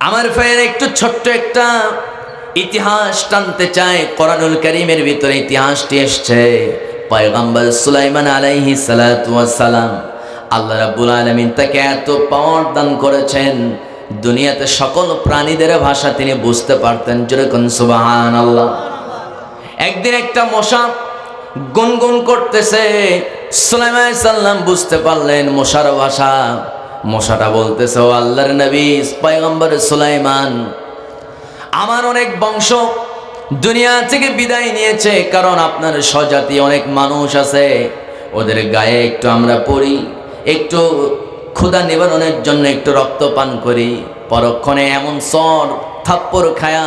আমার ভাইয়ের একটু ছোট্ট একটা ইতিহাস টানতে চাই। কোরআনুল কারীমের ভিতরে ইতিহাসটি এসছে। পয়গম্বর সুলাইমান আলাইহিস সালাতু ওয়াস সালাম, আল্লাহ রাব্বুল আলামিন তাকে এত পাওয়ার দান করেছেন, দুনিয়াতে সকল প্রাণীদের ভাষা তিনি বুঝতে পারতেন। যেরকম সুবহানাল্লাহ। একদিন একটা মশা গুনগুন করতেছে, সুলাইমান আলাইহিস সালাম বুঝতে পারলেন মশার ভাষা। মশাটা বলতেছে, ও আল্লাহর নবী পয়গম্বর সুলাইমান, আমার অনেক বংশ দুনিয়া থেকে বিদায় নিয়েছে, কারণ আপনার স্বজাতি অনেক মানুষ আছে, ওদের গায়ে একটু আমরা পড়ি, একটু ক্ষুধা নিবারণের জন্য একটু রক্ত পান করি, পরক্ষণে এমন সর থাপ্পড় খায়া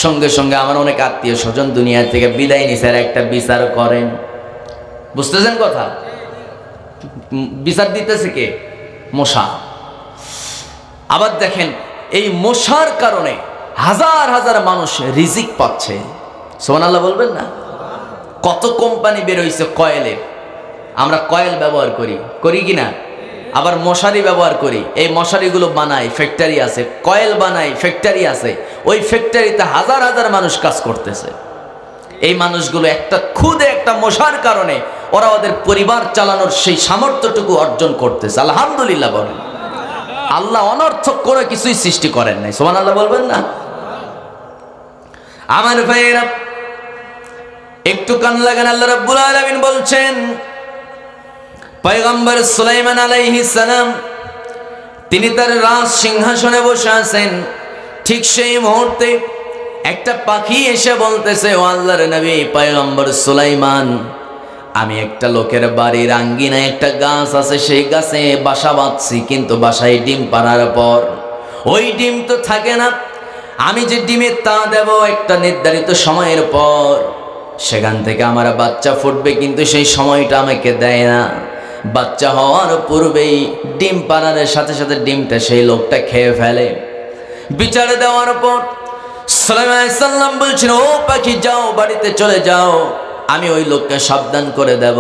সঙ্গে সঙ্গে আমার অনেক আত্মীয় স্বজন দুনিয়া থেকে বিদায় নিছে। একটা বিচার করেন, বুঝতেছেন কথা? বিচার দিতেছে কে? মশা। আবার দেখেন, এই মশার কারণে হাজার হাজার মানুষ রিজিক পাচ্ছে। সুবহানাল্লাহ বলবেন না? কত কোম্পানি বের হইছে কয়েলের, আমরা কয়েল ব্যবহার করি কি না? আবার মশারি ব্যবহার করি, এই মশারিগুলো বানাই, ফ্যাক্টরি আছে, কয়েল বানাই, ফ্যাক্টরি আছে, ওই ফ্যাক্টরিতে হাজার হাজার মানুষ কাজ করতেছে। এই মানুষগুলো একটা মশার কারণে ওরা ওদের পরিবার চালানোর সেই সামর্থ্যটুকু অর্জন করতেছে। আলহামদুলিল্লাহ বলেন। আল্লাহ অনর্থক কোনো কিছুই সৃষ্টি করেন নাই। সুবহানাল্লাহ বলবেন না? আমার ভাইয়েরা একটু কান লাগান। আল্লাহ রাব্বুল আলামিন বলছেন, পয়গম্বর সুলাইমান আলাইহিস সালাম তিনি তার রাজ সিংহাসনে বসে আছেন। ঠিক সেই মুহূর্তে একটা পাখি এসে বলতেছে, ও আল্লাহর নবী পয়গম্বর সুলাইমান, আমি একটা লোকের বাড়ির আঙ্গিনায় একটা গাছ আছে, সেই গাছে বাসা বাঁধছি, কিন্তু বাসায় ডিম পাড়ার পর ওই ডিম তো থাকে না। আমি যে ডিমের তা দেব একটা নির্ধারিত সময়ের পর, সেখান থেকে আমার বাচ্চা ফুটবে, কিন্তু সেই সময়টা আমাকে দেয় না। বাচ্চা হওয়ার পূর্বেই ডিম পাড়ার সাথে সাথে ডিমটা সেই লোকটা খেয়ে ফেলে। বিচারে দেওয়ার পর সুলাইমান আলাইহিস সালাম বলছেন, ও পাখি যাও, বাড়িতে চলে যাও, আমি ওই লোককে সাবধান করে দেব।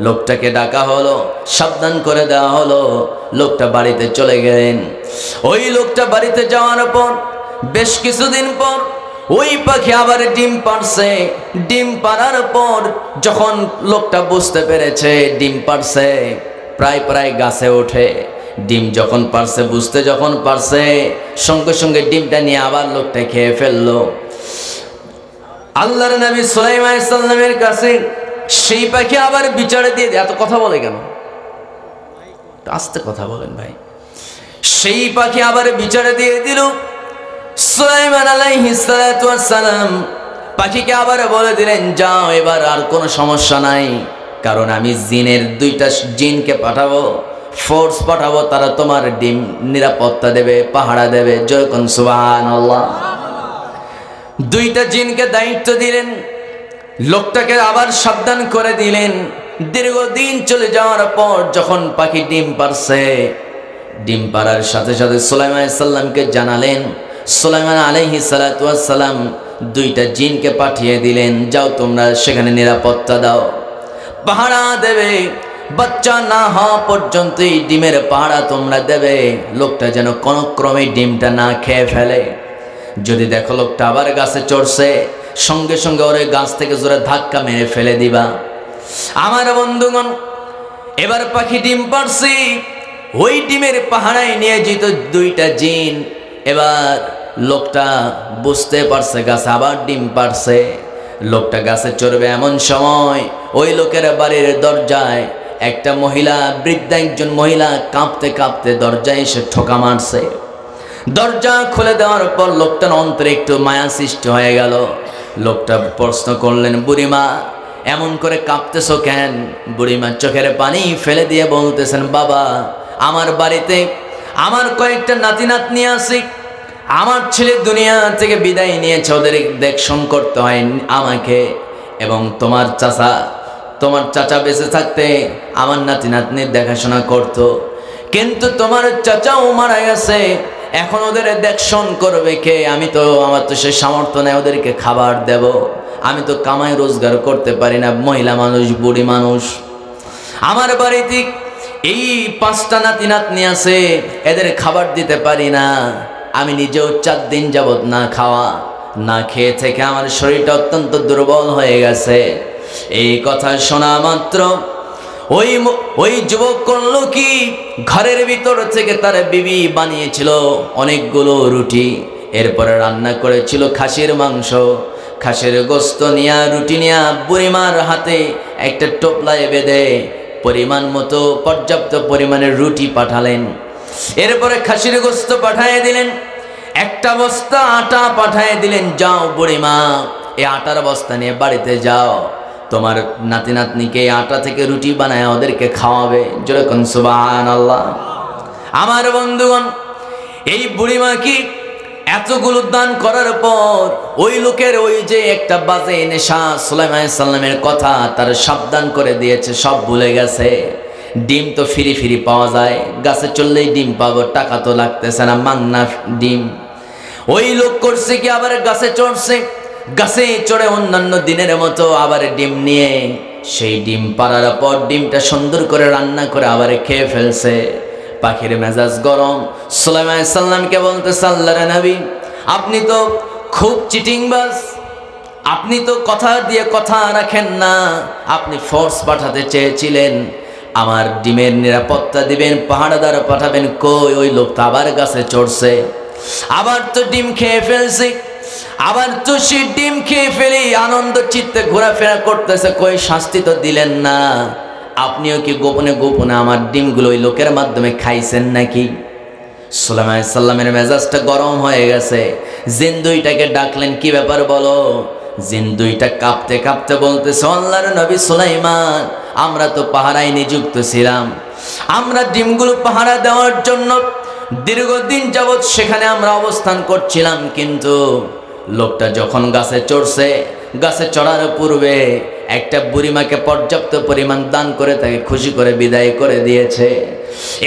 লোকটাকে ডাকা হলো, সাবধান করে দেওয়া হলো, লোকটা বাড়িতে চলে গেলেন। ওই লোকটা বাড়িতে যাওয়ার পর বেশ কিছুদিন পর ওই পাখি আবার ডিম পাড়ছে। ডিম পাড়ার পর যখন লোকটা বুঝতে পেরেছে ডিম পাড়ছে, প্রায় গাছে ওঠে। ডিম যখন পারছে, বুঝতে যখন পারছে, সঙ্গে সঙ্গে ডিমটা নিয়ে আবার লোকটা খেয়ে ফেললো। আল্লাহর নবী সুলাইমান আলাইহিস সালামের কাছে সেই পাখি আবার বিচারে দিয়ে এত কথা বলে কেন? আস্তে কথা বলেন ভাই। সেই পাখি আবার বিচারে দিয়ে দিল। সুলাইমান আলাইহিস সালাম পাখিকে আবার বলে দিলেন, যাও, এবার আর কোনো সমস্যা নাই, কারণ আমি জিনের 2টা জিনকে পাঠাবো, ফোর্স পাঠাবো, তারা তোমার ডিম নিরাপত্তা দেবে, পাহারা দেবে। জয়কুন সুবহানাল্লাহ। 2টা জিনকে দায়িত্ব দিলেন, লোকটাকে আবার সাবধান করে দিলেন। দীর্ঘদিন চলে যাওয়ার পর যখন পাখি ডিম পারছে, ডিম পাড়ার সাথে সাথে সুলাইমান আলাইহিস সালামকে জানালেন। সুলাইমান আলাইহিস সালাতু ওয়াস সালাম 2টা জিনকে পাঠিয়ে দিলেন, যাও তোমরা সেখানে নিরাপত্তা দাও, পাহারা দেবে, বাচ্চা না হওয়া পর্যন্ত এই ডিমের পাহারা তোমরা দেবে, লোকটা যেন কোনো ক্রমে ডিমটা না খেয়ে ফেলে। যদি দেখো লোকটা আবার গাছে চড়ছে, সঙ্গে সঙ্গে ওরে গাছ থেকে জোরে ধাক্কা মেরে ফেলে দিবা। আমার বন্ধুগণ, এবার পাখি ডিম পাড়ছি, ওই ডিমের পাহারায় নিয়ে যেত 2টা জিন। এবার লোকটা বুঝতে পারছে গাছে আবার ডিম পাড়ছে, লোকটা গাছে চড়বে এমন সময় ওই লোকের বাড়ির দরজায় একটা মহিলা, বৃদ্ধা একজন মহিলা কাঁপতে কাঁপতে দরজায় এসে ঠোকা মারছে। দরজা খুলে দেওয়ার পর লোকটার অন্তরে একটু মায়া সৃষ্টি হয়ে গেল। লোকটা প্রশ্ন করলেন, বুড়িমা এমন করে কাঁপতেছো কেন? বুড়িমা চোখের পানি ফেলে দিয়ে বলতেছেন, বাবা, আমার বাড়িতে আমার কয়েকটা নাতি নাতনি আছে, আমার ছেলে দুনিয়া থেকে বিদায় নিয়েছে, ওদের দেখশন করতে হয় আমাকে, এবং তোমার চাচা বেঁচে থাকতে আমার নাতি নাতনির দেখাশোনা করতো, কিন্তু তোমার চাচাও মারা গেছে, এখন ওদের দেখশন করবে কে? আমার তো সে সামর্থ্য নেই ওদেরকে খাবার দেব, আমি তো কামাই রোজগার করতে পারি না, মহিলা মানুষ, বুড়ি মানুষ। আমার বাড়িতে এই 5টা নাতি নাতনি আছে, এদের খাবার দিতে পারি না, আমি নিজেও 4 দিন যাবত না খাওয়া না খেয়ে থেকে আমার শরীরটা অত্যন্ত দুর্বল হয়ে গেছে। এই কথা শোনা মাত্র ওই যুবক করলো কি, ঘরের ভিতর থেকে তার বিবি বানিয়েছিল অনেকগুলো রুটি, এরপরে রান্না করেছিল খাসির মাংস, খাসির গোস্ত নিয়া রুটি নিয়া বুড়িমার হাতে একটা টোপলায় বেঁধে পরিমাণ মতো পর্যাপ্ত পরিমাণের রুটি পাঠালেন। এরপরে খাসির গোস্ত পাঠিয়ে দিলেন, একটা বস্তা আটা পাঠিয়ে দিলেন, যাও বুড়িমা এই আটার বস্তা নিয়ে বাড়িতে যাও, তোমার নাতি নাতনিকে এই আটা থেকে রুটি বানায় ওদেরকে খাওয়াবে। যেরকম সুবহানাল্লাহ। আমার বন্ধুগণ, এই বুড়িমা কি এতগুলো দান করার পর ওই লোকের ওই যে একটা বাজে নেশা সুলাইমান আলাইহিস সালামের কথা তার সাবধান করে দিয়েছে, সব ভুলে গেছে। ডিম তো ফিরি ফিরি পাওয়া যায়, গাছে চললেই ডিম পাবো, টাকা তো লাগতেছে না, মাংনা ডিম। ওই লোক করছে কি, আবার গাছে চড়ছে, গাছে চড়ে অন্যান্য দিনের মতো আবার ডিম নিয়ে সেই ডিম পাড়ার পর ডিমটা সুন্দর করে রান্না করে আবার খেয়ে ফেলছে। পাখির মেজাজ গরম, সুলাইমান আলাইহিস সালামকে বলতেছে, আল্লাহর নবী আপনি তো খুব চিটিংবাজ, আপনি তো কথা দিয়ে কথা রাখেন না, আপনি ফোর্স পাঠাতে চেয়েছিলেন, আমার ডিমের নিরাপত্তা দিবেন, পাহাড়াদার পাঠাবেন, কই ওই লোক তো আবার গাছে চড়ছে, আবার তো ডিম খেয়ে ফেলছে, আবার তো সে ডিম খেয়ে ফেলে আনন্দ চিত্তে ঘোরাফেরা করতেছে, কই শাস্তি তো দিলেন না, আপনিও কি গোপনে গোপনে আমার ডিমগুলো ওই লোকের মাধ্যমে খাইছেন নাকি? সুলাইমান আলাইহিস সালামের মেজাজটা গরম হয়ে গেছে। জিন দুইটাকে ডাকলেন, কি ব্যাপার বলো? জিন দুইটা কাঁপতে কাঁপতে বলতেছে, আল্লাহর নবী সুলাইমান, আমরা তো পাহারায় নিযুক্ত ছিলাম, আমরা ডিমগুলো পাহারা দেওয়ার জন্য দীর্ঘদিন যাবৎ সেখানে আমরা অবস্থান করছিলাম, কিন্তু লোকটা যখন গাছে চড়ছে, গাছে চড়ার পূর্বে একটা বুড়িমাকে পর্যাপ্ত পরিমাণ দান করে তাকে খুশি করে বিদায় করে দিয়েছে।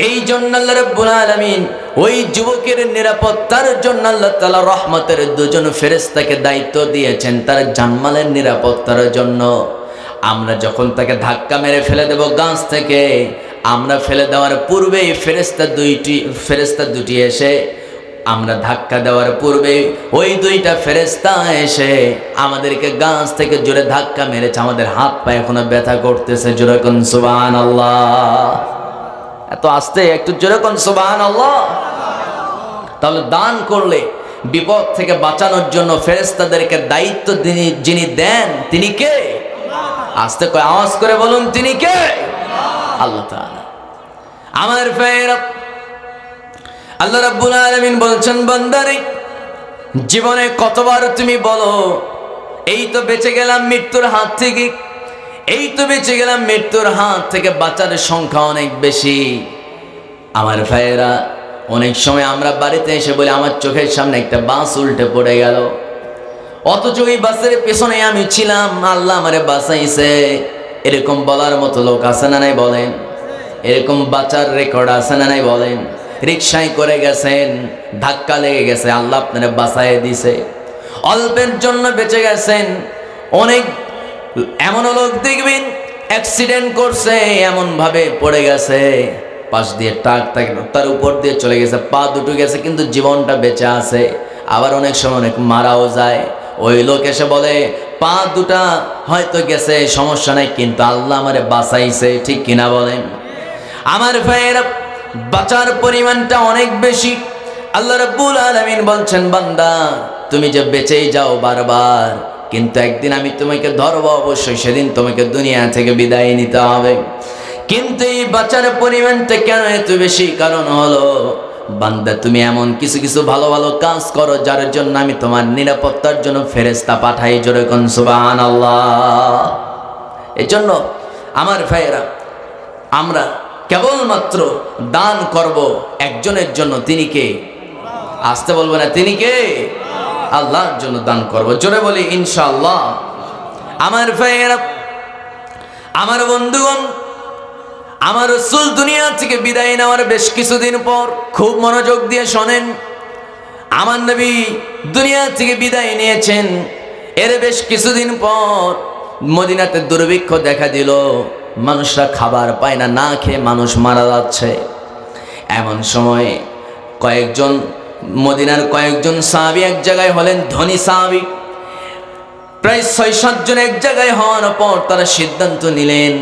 এই জন্য আল্লাহ রাব্বুল আলামিন ওই যুবকের নিরাপত্তার জন্য আল্লাহ তাআলা রহমতের 2 জন ফেরেশতাকে দায়িত্ব দিয়েছেন তার জানমালের নিরাপত্তার জন্য। আমরা যখন তাকে ধাক্কা মেরে ফেলে দেব গাছ থেকে, আমরা ফেলে দেওয়ার পূর্বেই ফেরেশতা দুটি এসে, আমরা ধাক্কা দেওয়ার পূর্বে ওই 2টা ফেরেশতা এসে আমাদেরকে গাছ থেকে জোরে ধাক্কা মেরেছে, আমাদের হাত পা এখনো ব্যথা করতেছে। জোরে কোন সুবহানাল্লাহ। এত আস্তে, একটু জোরে কোন সুবহানাল্লাহ। তাহলে দান করলে বিপদ থেকে বাঁচানোর জন্য ফেরেশতাদেরকে দায়িত্ব যিনি দেন তিনি কে? আস্তে করে আওয়াজ করে বলুন, তিনি কে? আল্লাহ তাআলা। আমার ভাইরা, আল্লাহ রাব্বুল আলামিন বলছেন, বান্দারে জীবনে কতবার তুমি বলো, এই তো বেঁচে গেলাম মৃত্যুর হাত থেকে, এই তো বেঁচে গেলাম মৃত্যুর হাত থেকে, বাঁচার সংখ্যা অনেক বেশি। আমার ভাইয়েরা, অনেক সময় আমরা বাড়িতে এসে বলি, আমার চোখের সামনে একটা বাস উল্টে পড়ে গেল, অথচ ওই বাসের পেছনে আমি ছিলাম, আল্লাহ আমারে বাঁচাইছে। এরকম বলার মতো লোক আছে না নাই বলেন? এরকম বাঁচার রেকর্ড আছে না নাই বলেন? রিকশায় করে গেছেন, ধাক্কা লেগে গেছে, আল্লাহ আপনারে বাঁচাইয়ে দিছে, অল্পের জন্য বেঁচে গেছেন। অনেক এমনও লোক দেখবেন অ্যাক্সিডেন্ট করছে, এমন ভাবে পড়ে গেছে, পাশ দিয়ে ট্রাক তার উপর দিয়ে চলে গেছে, পা দুটো গেছে, কিন্তু জীবনটা বেঁচে আছে। আবার অনেক সময় অনেক মারাও যায়। ওই লোক এসে বলে, পা দুটা হয়তো গেছে, সমস্যা নাই, কিন্তু আল্লাহ আমারে বাঁচাইছে। ঠিক কিনা বলেন? আমার ভাইয়েরা, বাঁচার পরিমাণটা অনেক বেশি। আল্লাহ রাব্বুল আলামিন বলছেন, বান্দা তুমি যে বেঁচেই যাও বারবার, কিন্তু একদিন আমি তোমাকে ধরবো, অবশ্যই সেদিন তোমাকে দুনিয়া থেকে বিদায় নিতে হবে। কিন্তু এই বাঁচার পরিমাণটা কেন এত বেশি? কারণ হলো, বান্দা তুমি এমন কিছু কিছু ভালো ভালো কাজ করো যার জন্য আমি তোমার নিরাপত্তার জন্য ফেরেশতা পাঠাই। জোরে কোন সুবহানাল্লাহ। এই জন্য আমার ভাইয়েরা, আমরা কেবলমাত্র দান করব একজনের জন্য, তিনি কে? আসতে বলবো না, তিনি কে? আল্লাহর জন্য দান করব। জোরে বলি ইনশাআল্লাহ। আমার ভাইয়েরা, আমার বন্ধুগণ, আমার রাসূল দুনিয়া থেকে বিদায় নেওয়ার বেশ কিছুদিন পর, খুব মনোযোগ দিয়ে শোনেন, আমার নবী দুনিয়া থেকে বিদায় নিয়েছেন, এর বেশ কিছুদিন পর মদিনাতে দুর্ভিক্ষ দেখা দিল, মানুষরা খাবার পায় না, না খেয়ে মানুষ মারা যাচ্ছে। এমন সময় কয়েকজন মদিনার কয়েকজন সাহাবী এক জায়গায় হলেন, ধনী সাহাবী। প্রায় ৬-৭ জন এক জায়গায় হওয়ার পর তারা সিদ্ধান্ত নিলেন,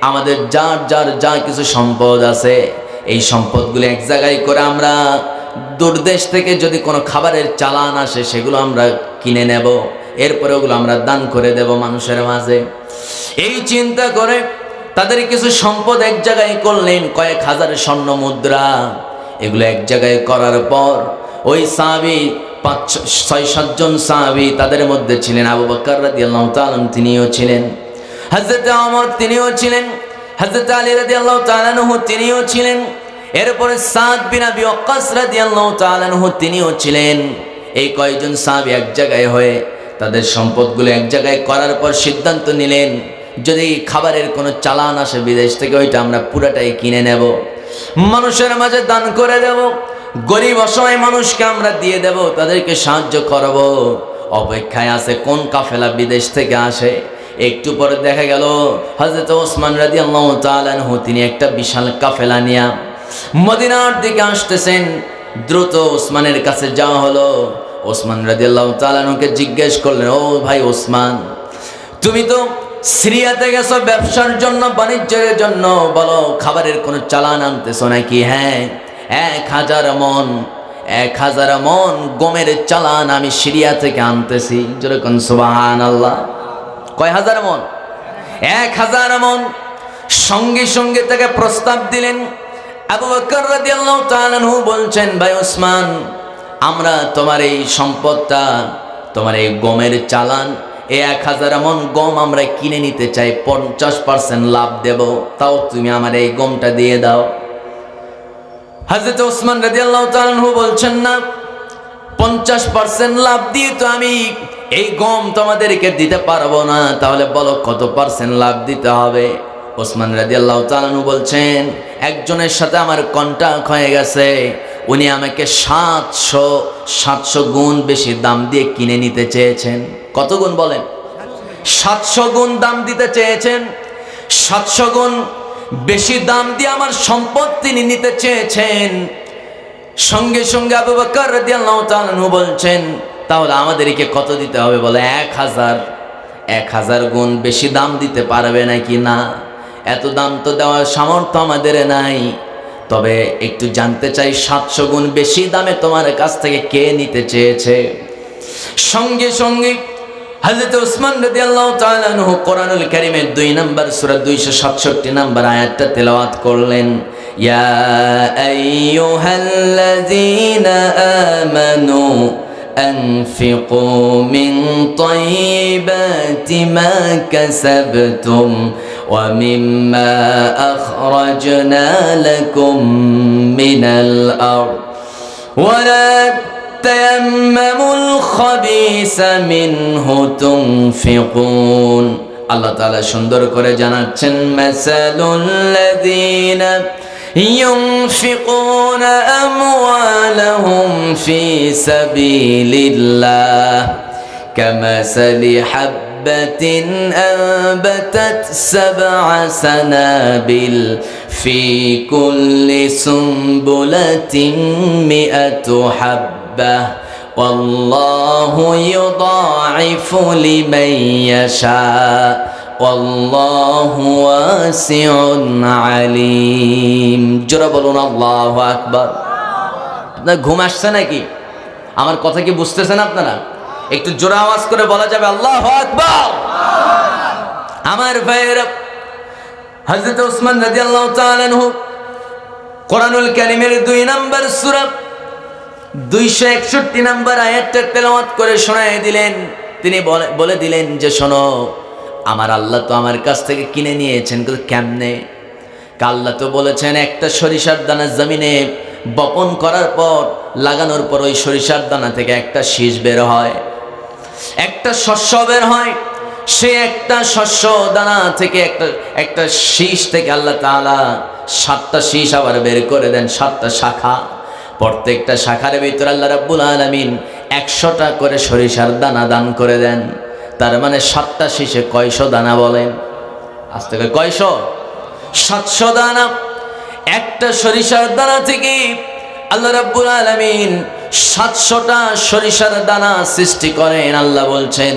আমাদের যার যার যা কিছু সম্পদ আছে এই সম্পদগুলো এক জায়গায় করে আমরা দূরদেশ থেকে যদি কোনো খাবারের চালান আসে সেগুলো আমরা কিনে নেব, এরপরে ওগুলো আমরা দান করে দেব মানুষের মাঝে। এই চিন্তা করে তাদের কিছু সম্পদ এক জায়গায় করলেন, কয়েক হাজার স্বর্ণ মুদ্রা। এগুলো এক জায়গায় করার পর ওই সাহাবী ৫-৬-৭ জন সাহাবী, তাদের মধ্যে ছিলেন আবু বকর রাদিয়াল্লাহু তাআলা তিনিও ছিলেন, হযরত ওমর তিনিও ছিলেন, হযরত আলী রাদিয়াল্লাহু তাআলা তিনিও ছিলেন, এরপরে সাদ বিন আবি ওয়াক্কাস রাদিয়াল্লাহু তাআলা তিনিও ছিলেন। এই কয়েকজন সাহাবী এক জায়গায় হয়ে তাদের সম্পদগুলো এক জায়গায় করার পর সিদ্ধান্ত নিলেন, যদি খাবারের কোনো চালান আসে বিদেশ থেকে ওইটা আমরা পুরাটাই কিনে নেব, মানুষের মাঝে দান করে দেব, গরিব অসহায় মানুষকে আমরা দিয়ে দেব, তাদেরকে সাহায্য করব। অপেক্ষায় আছে কোন কাফেলা বিদেশ থেকে আসে। একটু পরে দেখা গেল হযরত ওসমান রাদিয়াল্লাহু তাআলা আনহু তিনি একটা বিশাল কাফেলা নিয়ে মদিনার দিকে আসতেছেন। দ্রুত ওসমানের কাছে যাওয়া হলো। ওসমান রাদিয়াল্লাহু তাআলা আনহুকে জিজ্ঞেস করলেন, ও ভাই ওসমান, তুমি তো সিরিয়াতে গেছো ব্যবসার জন্য, বাণিজ্যের জন্য, বলো খাবারের কোনো চালান আনতেছো নাকি? হ্যাঁ, 1000 মণ গমের চালান আমি সিরিয়া থেকে আনতেছি। যেরকম সুবহানাল্লাহ। কয় হাজার মণ? 1000 মণ। সঙ্গে সঙ্গে তাকে প্রস্তাব দিলেন। আবু বকর রাদিয়াল্লাহু তাআলা আনহু বলছেন, ভাই ওসমান, আমরা তোমার এই সম্পদটা, তোমার এই গমের চালান, এই 1000 মণ গম আমরা কিনে নিতে চাই, 50% লাভ দেব, তাও তুমি আমার এই গমটা দিয়ে দাও। হযরত ওসমান রাদিয়াল্লাহু তাআলা আনহু বলছেন, না, 50% লাভ দিয়ে তো আমি এই গম তোমাদেরকে দিতে পারবো না, তাহলে বলো কত পার্সেন্ট লাভ দিতে হবে? ওসমান রাদিয়াল্লাহু তাআলা আনহু বলছেন, একজনের সাথে আমার কন্ট্যাক্ট হয়ে গেছে, উনি আমাকে 700 গুণ বেশি দাম দিয়ে কিনে নিতে চেয়েছেন। কত গুণ বলেন? 700 গুণ দাম দিতে চেয়েছেন। 700 গুণ বেশি দাম দিয়ে আমার সম্পদ তিনি নিতে চেয়েছেন। সঙ্গে সঙ্গে আবু বকর রাদিয়াল্লাহু তাআলা আনহু বলছেন, তাহলে আমাদেরকে কত দিতে হবে? বলে 1000 গুণ বেশি দাম দিতে পারবে নাকি? না, এত দাম তো দেওয়ার সামর্থ্য আমাদের নাই, তবে একটু জানতে চাই 700 গুণ বেশি দামে তোমার কাছ থেকে কে নিতে চেয়েছে? সঙ্গে সঙ্গে হযরত ওসমান রাদিয়াল্লাহু তাআলা আনহু কোরআনুল কারীমের 2 নম্বর সূরা 267 নম্বর আয়াতটা তেলাওয়াত করলেন, ইয়া আইয়ুহাল্লাযীনা আমানু আনফিকু মিন তাইয়্যিবাতি মা কাসাবতুম ওয়া মিম্মা আখরাজনা লাকুম মিনাল আরদ ওয়া লা تيمموا الخبيث منه تنفقون। আল্লাহ তাআলা সুন্দর করে জানাচ্ছেন, মাসালুল লাযীনা ইউনফিকুনা আমওয়ালাহুম ফি সাবিলিল্লাহ কামাসালি হাববাতিন আনবাতাত 7 সানাবিল ফি কুল্লি সুনবুলাতিন 100 হাব্বা ওয়াল্লাহু ইউদাঈফু লিমান ইয়াশা ওয়াল্লাহু ওয়াসিউন আলীম। জোরে বলুন আল্লাহু আকবার। আপনার ঘুম আসছে নাকি? আমার কথা কি বুঝতেছেন আপনারা? একটু জোরে আওয়াজ করে বলা যাবে আল্লাহু আকবার? আমার ভাইয়েরা, হযরত ওসমান রাদিয়াল্লাহু তাআলা আনহু কোরআনুল কারীমের 2 নম্বর সূরা 261 নম্বর আয়াতটা তেলাওয়াত করে শোনায় দিলেন। তিনি বলে দিলেন যে, শোনো, আমার আল্লাহ তো আমার কাছ থেকে কিনে নিয়েছেন, কিন্তু কেমনে? আল্লাহ তো বলেছেন একটা সরিষার দানা জমিনে বপন করার পর, লাগানোর পর ওই সরিষার দানা থেকে একটা শীষ বের হয়, একটা শস্য বের হয়। সে একটা শস্য দানা থেকে একটা শীষ থেকে আল্লাহ তাআলা 7টা শীষ আবার বের করে দেন, 7টা শাখা। প্রত্যেকটা শাখার ভিতরে আল্লাহ রাব্বুল আলামিন 100টা করে সরিষার দানা দান করে দেন। তার মানে 7টা শীষে কয়শো দানা বলেন? আজ থেকে কয়শো? 700 দানা। একটা সরিষার দানা থেকে আল্লাহ রাব্বুল আলামিন 700টা সরিষার দানা সৃষ্টি করেন। আল্লাহ বলছেন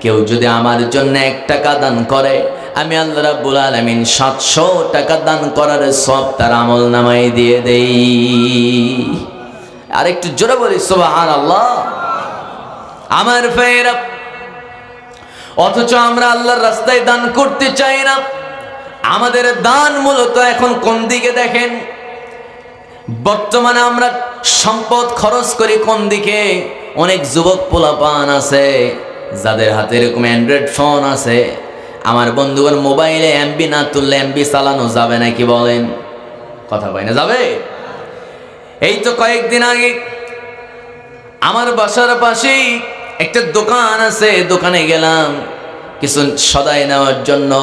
কেউ যদি আমার জন্য 1 টাকা দান করে, আমি আল্লাহ রাব্বুল আলামিন 700 টাকা দান করার সওয়াব তার আমলনামায় দিয়ে দেই। আর একটু জোরে বলি সুবহানাল্লাহ। আমার ভাইরা, অথচ আমরা আল্লাহর রাস্তায় দান করতে চাই না। আমাদের দান মূলত এখন কোন দিকে দেখেন? বর্তমানে আমরা সম্পদ খরচ করি কোন দিকে? অনেক যুবক পোলাপান আছে যাদের হাতে এরকম অ্যান্ড্রয়েড ফোন আছে। আমার বন্ধুগণ, মোবাইলে এমবি না তুললে এমবি চালানো যাবে নাকি বলেন? কথা কয় না, যাবে? এই তো কয়েকদিন আগে আমার বাসার পাশেই একটা দোকান আছে, দোকানে গেলাম কিছু সদাই নেওয়ার জন্য।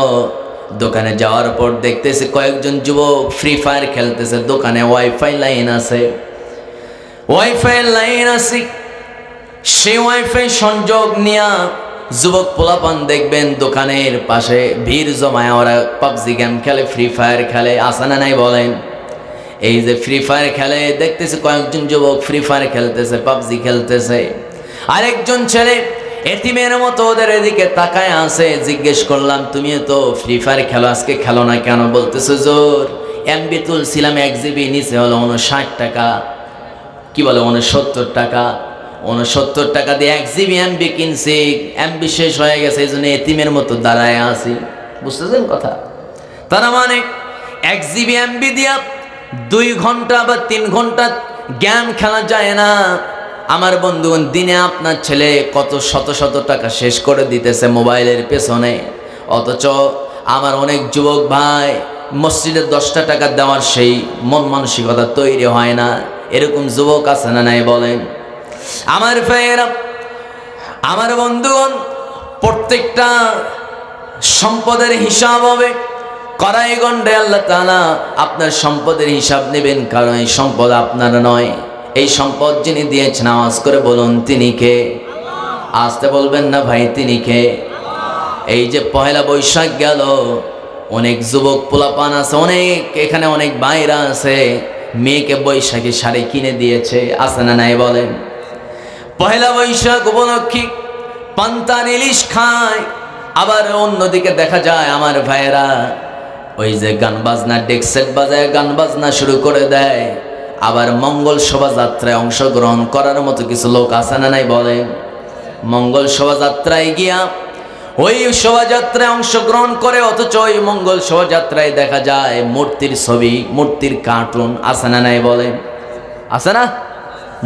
দোকানে যাওয়ার পর দেখতেছি কয়েকজন যুবক ফ্রি ফায়ার খেলতেছে। দোকানে ওয়াইফাই লাইন আছে, সেই ওয়াইফাই সংযোগ নিয়ে যুবক পোলাপান দেখবেন দোকানের পাশে ভিড় জমায়, ওরা পাবজি গেম খেলে, ফ্রি ফায়ার খেলে। আসে না নাই বলেন? এই যে ফ্রি ফায়ার খেলে, দেখতেছে কয়েকজন যুবক ফ্রি ফায়ার খেলতেছে, পাবজি খেলতেছে। আরেকজন ছেলে এতিমের মতো ওদের এদিকে তাকায় আছে। জিজ্ঞেস করলাম, তুমি তো ফ্রি ফায়ার খেলো, আজকে খেলো না কেন? বলতেছে জোর এমবি তুলছিলাম 1 জিবি, নিচে হলো 59 টাকা, কি বলে 69 টাকা। 69 টাকা দিয়ে 1 জিবি এমবি কিনছি, এমবি শেষ হয়ে গেছে, এই জন্য এতিমের মতো দাঁড়ায় আছি। বুঝতেছেন কথা? তারা মানে 1 জিবি এমবি দিয়া 2 ঘন্টা বা 3 ঘন্টা গেম খেলা যায় না। আমার বন্ধুগণ, দিনে আপনার ছেলে কত শত শত টাকা শেষ করে দিতেছে মোবাইলের পেছনে। অথচ আমার অনেক যুবক ভাই মসজিদে 10টা টাকা দেওয়ার সেই মন মানসিকতা তৈরি হয় না। এরকম যুবক আছে না নাই বলেন? আমার ভাইয়েরা, আমার বন্ধুগণ, প্রত্যেকটা সম্পদের হিসাব হবে কড়াই গন্ডে। আল্লাহ তাআলা আপনার সম্পদের হিসাব নেবেন, কারণ এই সম্পদ আপনার নয়। এই সম্পদ যিনি দিয়েছেন, আওয়াজ করে বলুন তিনি কে? আসতে বলবেন না ভাই, তিনি কে? এই যে পহেলা বৈশাখ গেল, অনেক যুবক পোলাপান আছে, অনেক এখানে অনেক ভাইরা আছে, মেয়েকে বৈশাখী শাড়ি কিনে দিয়েছে। আছে না নাই বলেন? পহেলা বৈশাখ উপলক্ষে পান্তার ইলিশ খায়। আবার অন্যদিকে দেখা যায় আমার ভাইয়েরা ওই যে গান বাজনা ডেক সেট বাজায় গান বাজনা শুরু করে দেয়। আবার মঙ্গল শোভাযাত্রায় অংশগ্রহণ করার মতো কিছু লোক আছে না নাই বলেন? মঙ্গল শোভাযাত্রায় গিয়া ওই শোভাযাত্রায় অংশগ্রহণ করে, অথচ ওই মঙ্গল শোভাযাত্রায় দেখা যায় মূর্তির ছবি, মূর্তির কার্টুন। আছে না নাই বলেন? আছে না?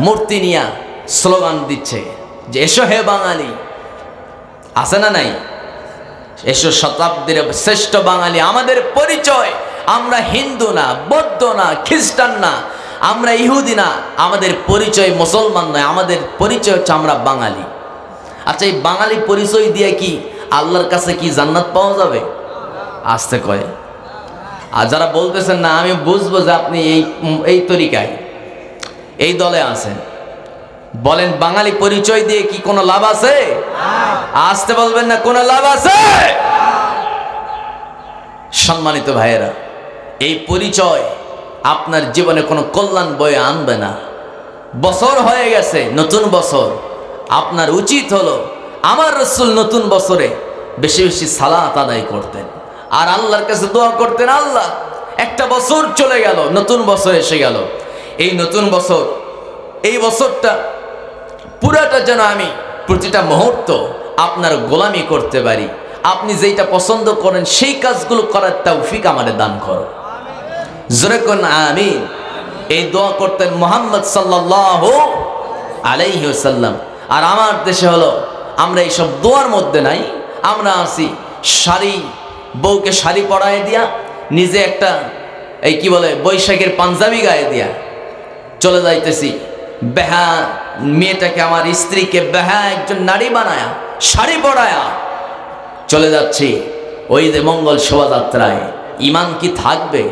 মূর্তি নিয়া স্লোগান দিচ্ছে যে এসো হে বাঙালি। আছে না নাই? এসো শতাব্দীর শ্রেষ্ঠ বাঙালি। আমাদের পরিচয়, আমরা হিন্দু না, বৌদ্ধ না, খ্রিস্টান না, আমরা ইহুদি না, আমাদের পরিচয় মুসলমান নয়, আমাদের পরিচয় হচ্ছে আমরা বাঙালি। আচ্ছা, এই বাঙালি পরিচয় দিয়ে কি আল্লাহর কাছে কি জান্নাত পাওয়া যাবে? আসতে কয়। আর যারা বলতেছেন না, আমি বুঝবো যে আপনি এই তরিকায়, এই দলে আছেন, বলেন বাঙালি পরিচয় দিয়ে কি কোনো লাভ আছে? আসতে বলবেন না, কোনো লাভ আছে? সম্মানিত ভাইয়েরা, এই পরিচয় আপনার জীবনে কোনো কল্যাণ বয়ে আনবে না। বছর হয়ে গেছে, নতুন বছর, আপনার উচিত হলো আমার রাসূল নতুন বছরে বেশি বেশি সালাত আদায় করতেন আর আল্লাহর কাছে দোয়া করতেন, আল্লাহ একটা বছর চলে গেল, নতুন বছর এসে গেল, এই নতুন বছর, এই বছরটা পুরাটা যেন আমি প্রতিটা মুহূর্ত আপনার গোলামি করতে পারি, আপনি যেটা পছন্দ করেন সেই কাজগুলো করার তৌফিক আমাদের দান করো। জোরে কোন আমিন। এই দোয়া করতেন মুহাম্মদ সাল্লাল্লাহু আলাইহি ওয়াসাল্লাম। আর আমার দেশে হলো আমরা এইসব দোয়ার মধ্যে নাই, আমরা আছি শাড়ি, বউকে শাড়ি পরায় দিয়া, নিজে একটা এই কি বলে বৈশাখের পাঞ্জাবি গায়ে দিয়া চলে যাইতেছি, বেহা মেয়েটাকে, আমার স্ত্রীকে বেহা একজন নারী বানায়া শাড়ি পরায়া চলে যাচ্ছি ওই যে মঙ্গল শোভাযাত্রায়। ইমান কি থাকবে?